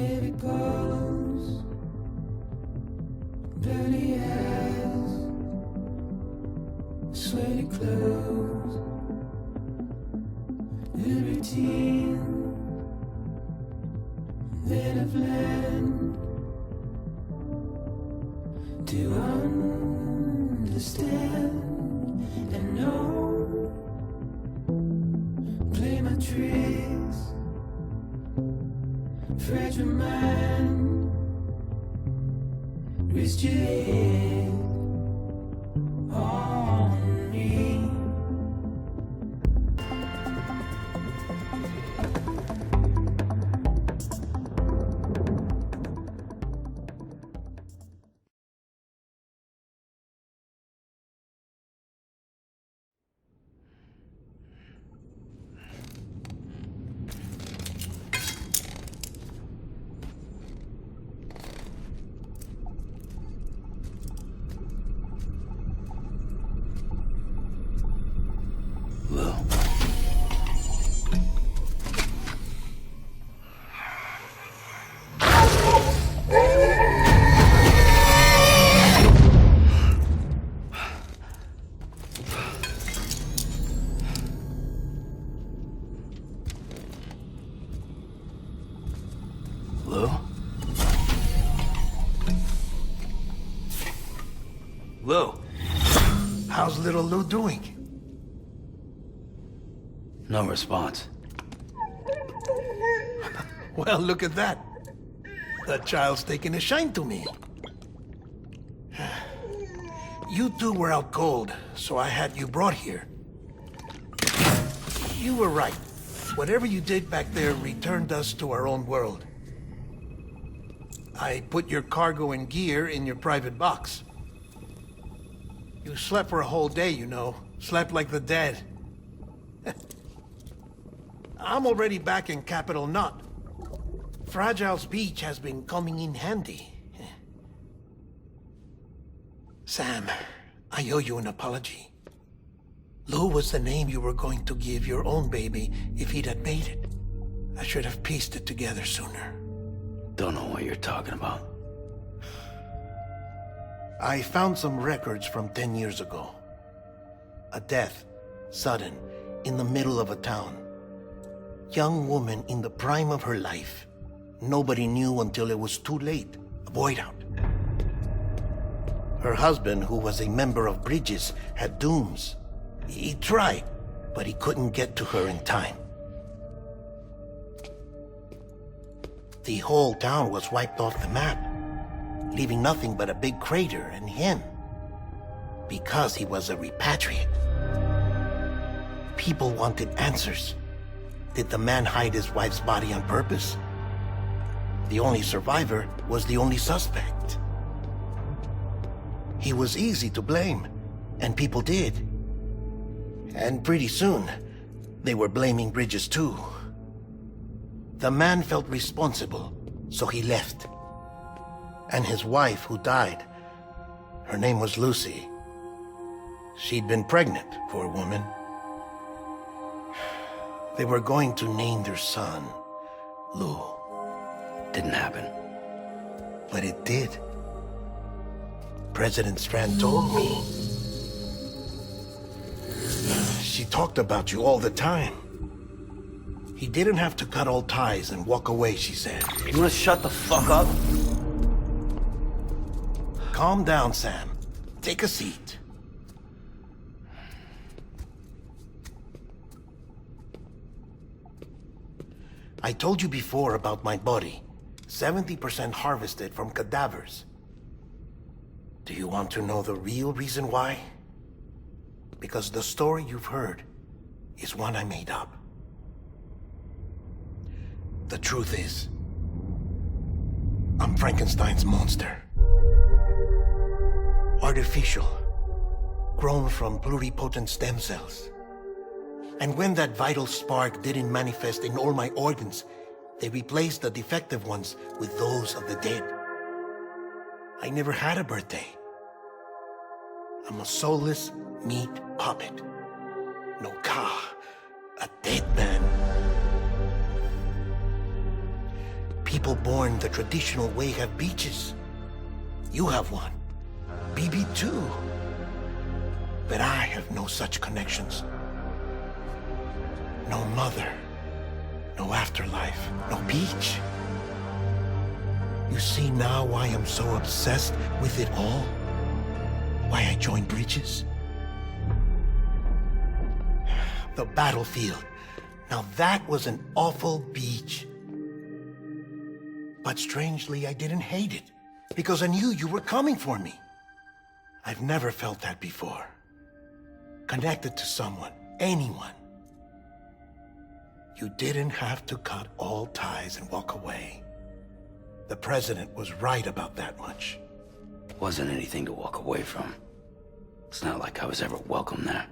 heavy pulse, bloody eyes, sweaty clothes, the routine that I've learned to understand and know. Play my tricks, fragile mind, risk your head on me. Lou, how's little Lou doing? No response. Well, look at that. The child's taking a shine to me. You two were out cold, so I had you brought here. You were right. Whatever you did back there returned us to our own world. I put your cargo and gear in your private box. You slept for a whole day, you know. Slept like the dead. I'm already back in Capital Knot. Fragile's beach has been coming in handy. Sam, I owe you an apology. Lou was the name you were going to give your own baby if he'd had made it. I should have pieced it together sooner. Don't know what you're talking about. I found some records from 10 years ago. A death, sudden, in the middle of a town. Young woman in the prime of her life. Nobody knew until it was too late. A void out. Her husband, who was a member of Bridges, had dooms. He tried, but he couldn't get to her in time. The whole town was wiped off the map, leaving nothing but a big crater and him. Because he was a repatriate. People wanted answers. Did the man hide his wife's body on purpose? The only survivor was the only suspect. He was easy to blame, and people did. And pretty soon, they were blaming Bridges too. The man felt responsible, so he left. And his wife, who died, her name was Lucy. She'd been pregnant, poor woman. They were going to name their son Lou. Didn't happen. But it did. President Strand told me. She talked about you all the time. He didn't have to cut all ties and walk away, she said. You wanna shut the fuck up? Calm down, Sam. Take a seat. I told you before about my body. 70% harvested from cadavers. Do you want to know the real reason why? Because the story you've heard is one I made up. The truth is, I'm Frankenstein's monster. Artificial, grown from pluripotent stem cells. And when that vital spark didn't manifest in all my organs, they replaced the defective ones with those of the dead. I never had a birthday. I'm a soulless meat puppet. No ka, a dead man. People born the traditional way have beaches. You have one. BB too. But I have no such connections. No mother. No afterlife. No beach. You see now why I'm so obsessed with it all? Why I joined Bridges? The battlefield. Now that was an awful beach. But strangely, I didn't hate it, because I knew you were coming for me. I've never felt that before. Connected to someone, anyone. You didn't have to cut all ties and walk away. The president was right about that much. Wasn't anything to walk away from. It's not like I was ever welcome there.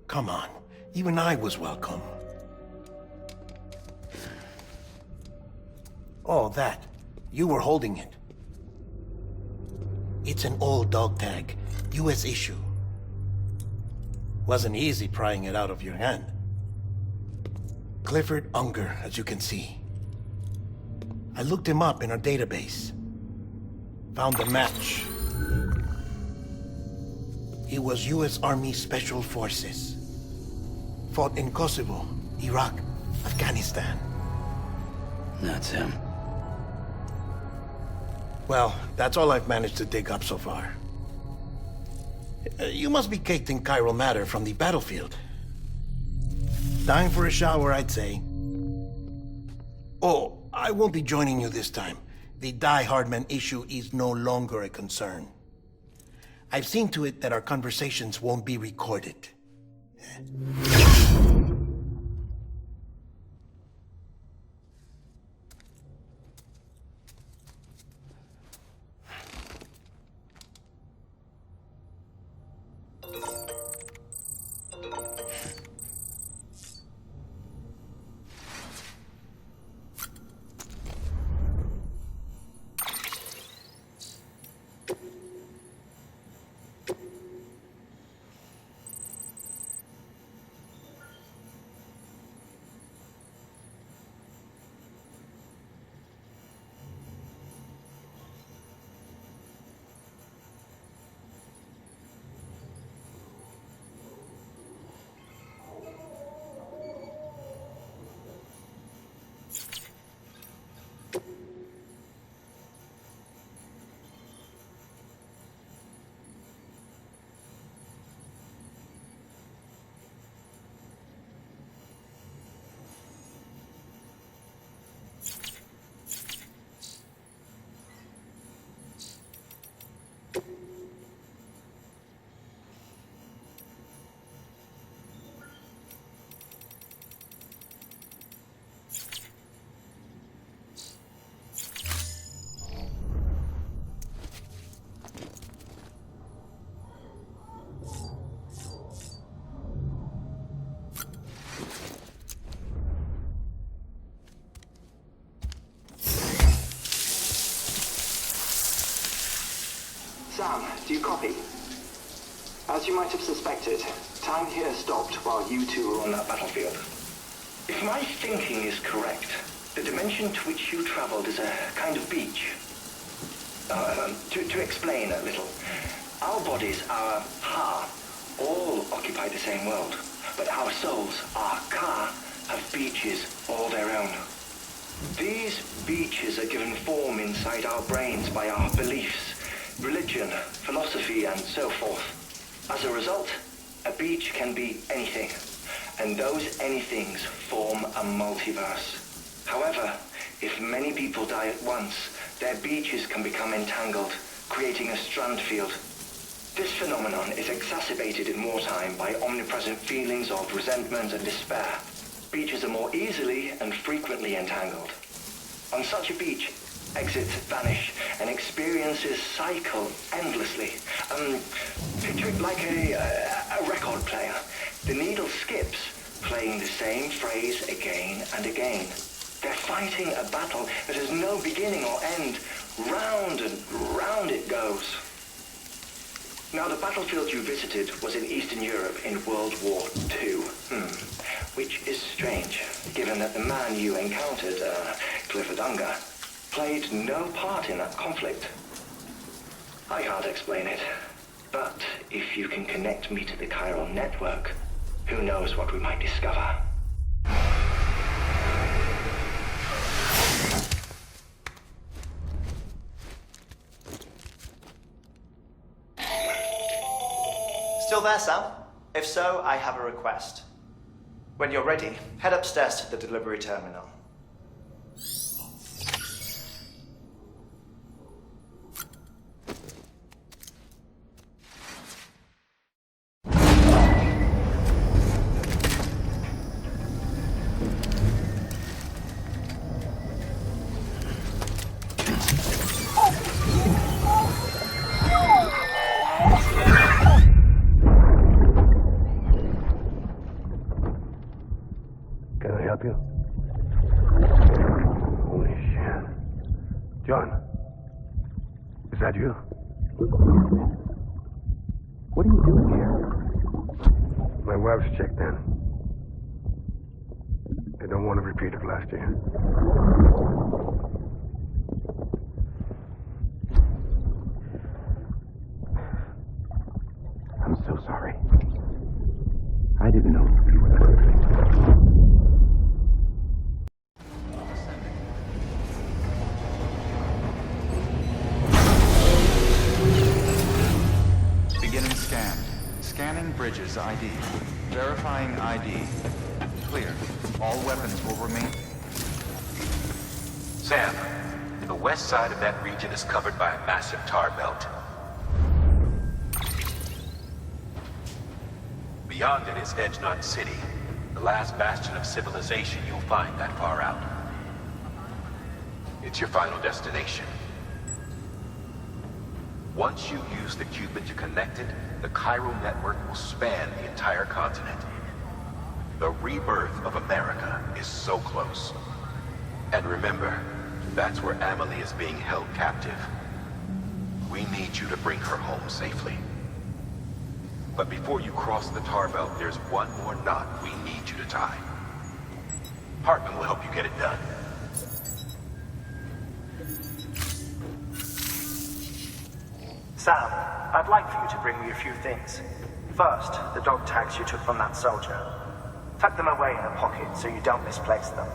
Come on, even I was welcome. Oh, that. You were holding it. It's an old dog tag, US issue. Wasn't easy prying it out of your hand. Cliff Unger, as you can see. I looked him up in our database. Found a match. He was US Army Special Forces. Fought in Kosovo, Iraq, Afghanistan. That's him. Well, that's all I've managed to dig up so far. You must be caked in chiral matter from the battlefield. Time for a shower, I'd say. Oh, I won't be joining you this time. The Die-Hardman issue is no longer a concern. I've seen to it that our conversations won't be recorded. Sam, do you copy? As you might have suspected, time here stopped while you two were on that battlefield. If my thinking is correct, the dimension to which you traveled is a kind of beach. To explain a little, our bodies, our ha, all occupy the same world, but our souls, our ka, have beaches all their own. These beaches are given form inside our brains by our beliefs, religion, philosophy, and so forth. As a result, a beach can be anything, and those anythings form a multiverse. However, if many people die at once, their beaches can become entangled, creating a strand field. This phenomenon is exacerbated in wartime by omnipresent feelings of resentment and despair. Beaches are more easily and frequently entangled. On such a beach, exits vanish and experiences cycle endlessly. Picture it like a record player. The needle skips, playing the same phrase again and again. They're fighting a battle that has no beginning or end. Round and round it goes. Now, the battlefield you visited was in Eastern Europe in World War II. Which is strange, given that the man you encountered, Cliff Unger, played no part in that conflict. I can't explain it, but if you can connect me to the chiral network, who knows what we might discover. Still there, Sam? If so, I have a request. When you're ready, head upstairs to the delivery terminal. Can I help you? Holy shit. John, is that you? What are you doing here? My wife's checked in. I don't want a repeat of last year. I'm so sorry. I didn't know you were that. Beginning scan. Scanning bridges ID. Verifying ID. Clear. All weapons will remain. Sam, the west side of that region is covered by a massive tar belt. Beyond it is Edgenut City, the last bastion of civilization you'll find that far out. It's your final destination. Once you use the Cupid to connect it, the chiral network will span the entire continent. The rebirth of America is so close. And remember, that's where Amelie is being held captive. We need you to bring her home safely. But before you cross the tar belt, there's one more knot we need you to tie. Hartman will help you get it done. Sam, I'd like for you to bring me a few things. First, the dog tags you took from that soldier. Tuck them away in a pocket so you don't misplace them.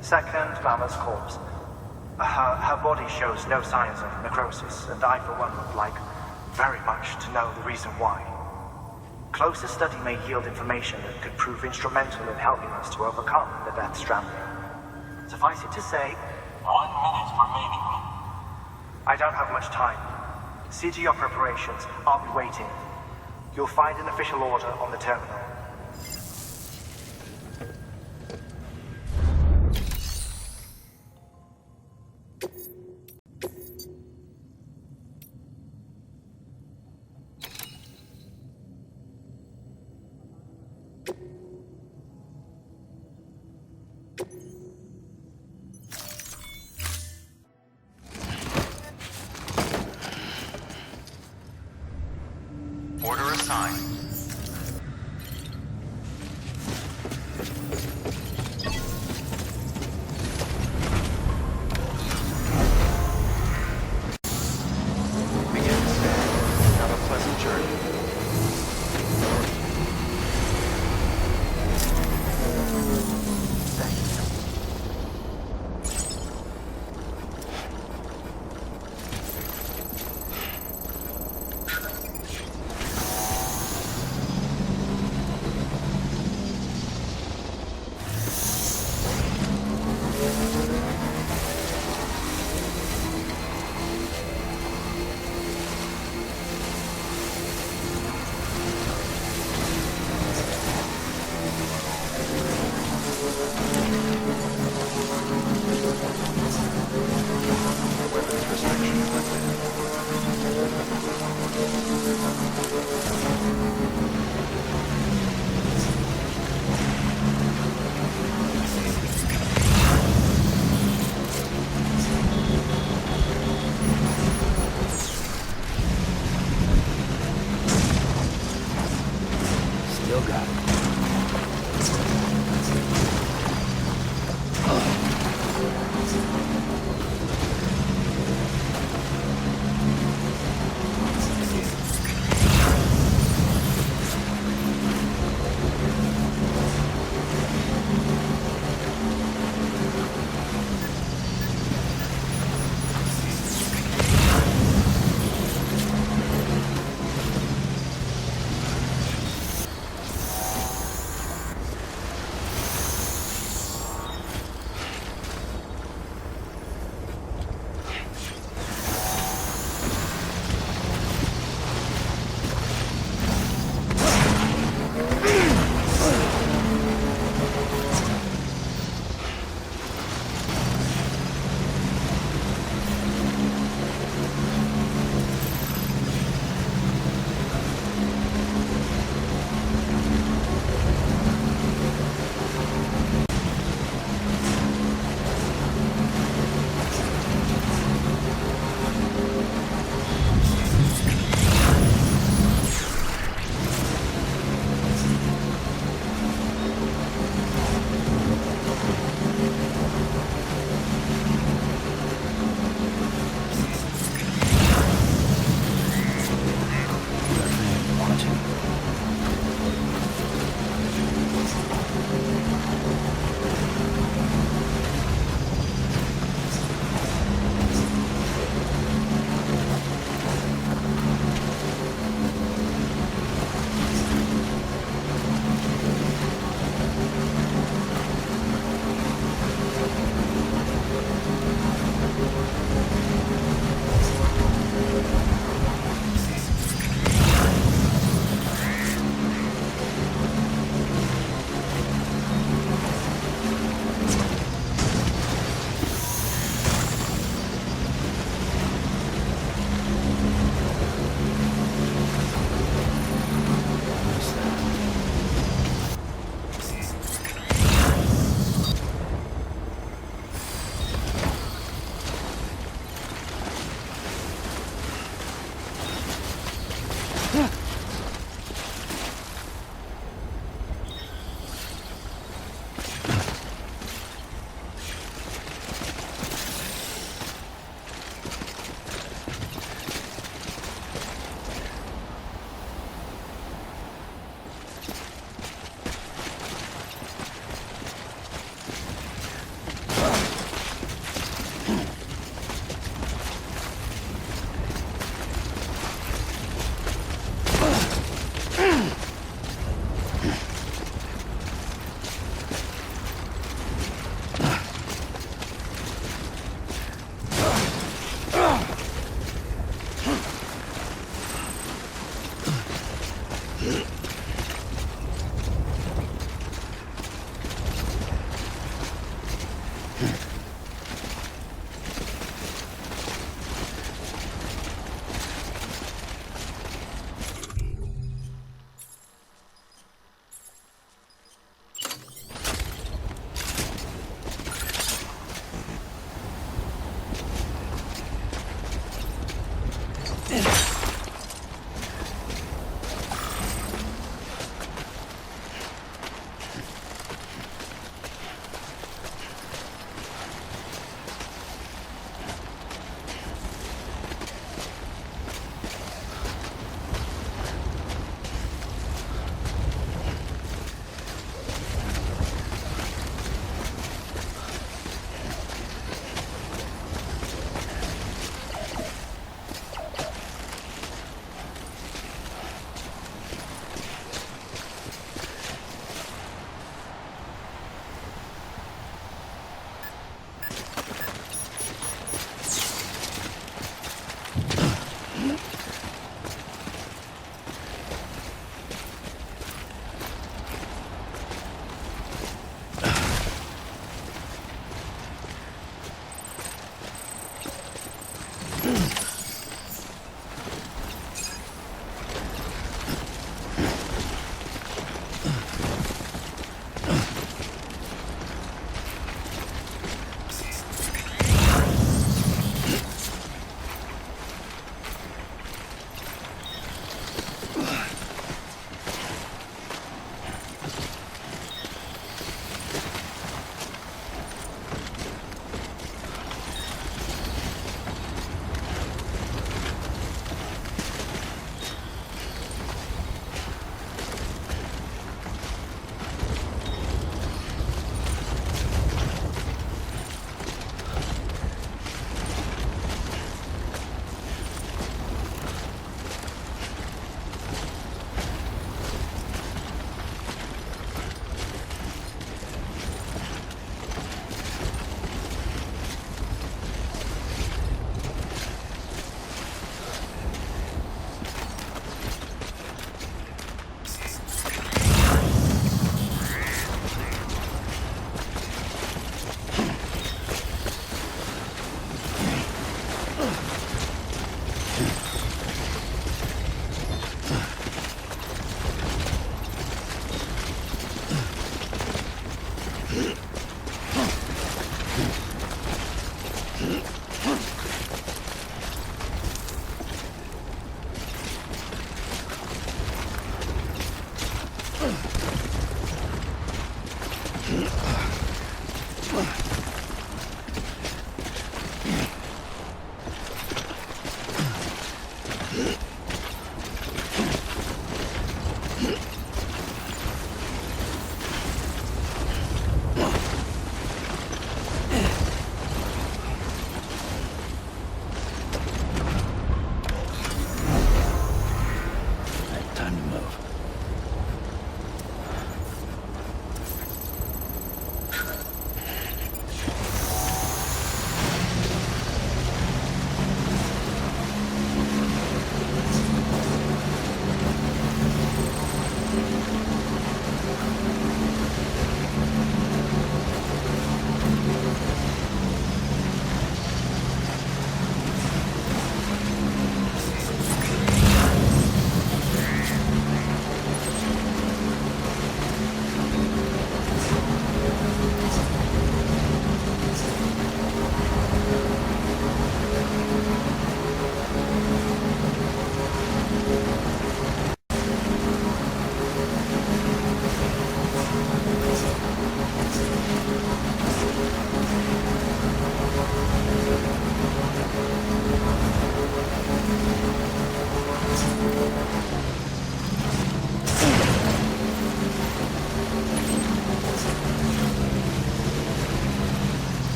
Second, Mama's corpse. Her body shows no signs of necrosis, and I, for one, would like very much to know the reason why. Closer study may yield information that could prove instrumental in helping us to overcome the Death Stranding. Suffice it to say, 1 minute remaining. I don't have much time. See to your preparations. I'll be waiting. You'll find an official order on the terminal. Order assigned. Begin scan. Have a pleasant journey. Thank you.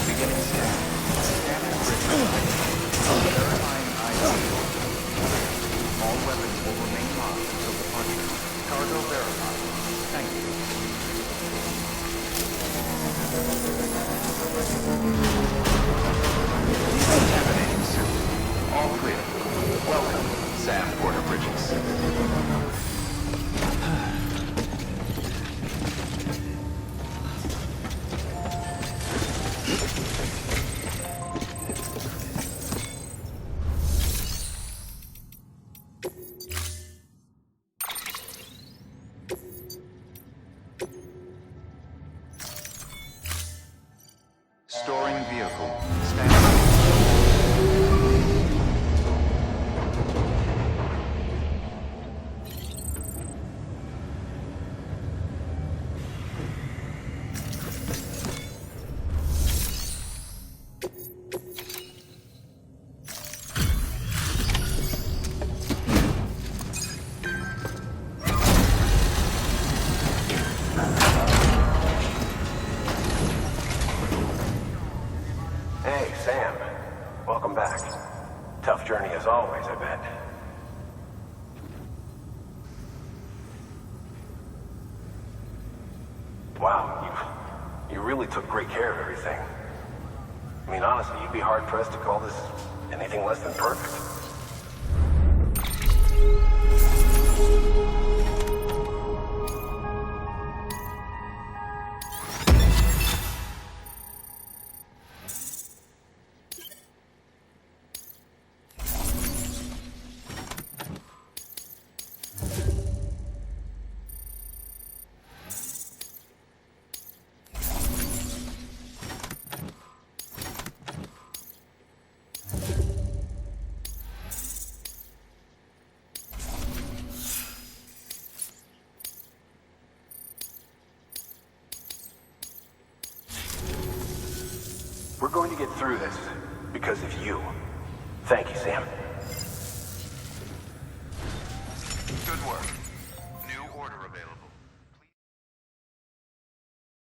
Beginning scan. Scanning bridges. Verifying ID. All weapons will remain locked until departure. Cargo verified. Thank you. Decontaminating suit. All clear. Welcome, Sam Porter Bridges. Storing vehicle. Standing. Hey, Sam. Welcome back. Tough journey as always, I bet. Wow, you really took great care of everything. I mean, honestly, you'd be hard-pressed to call this anything less than perfect. We're going to get through this because of you. Thank you, Sam. Good work. New order available.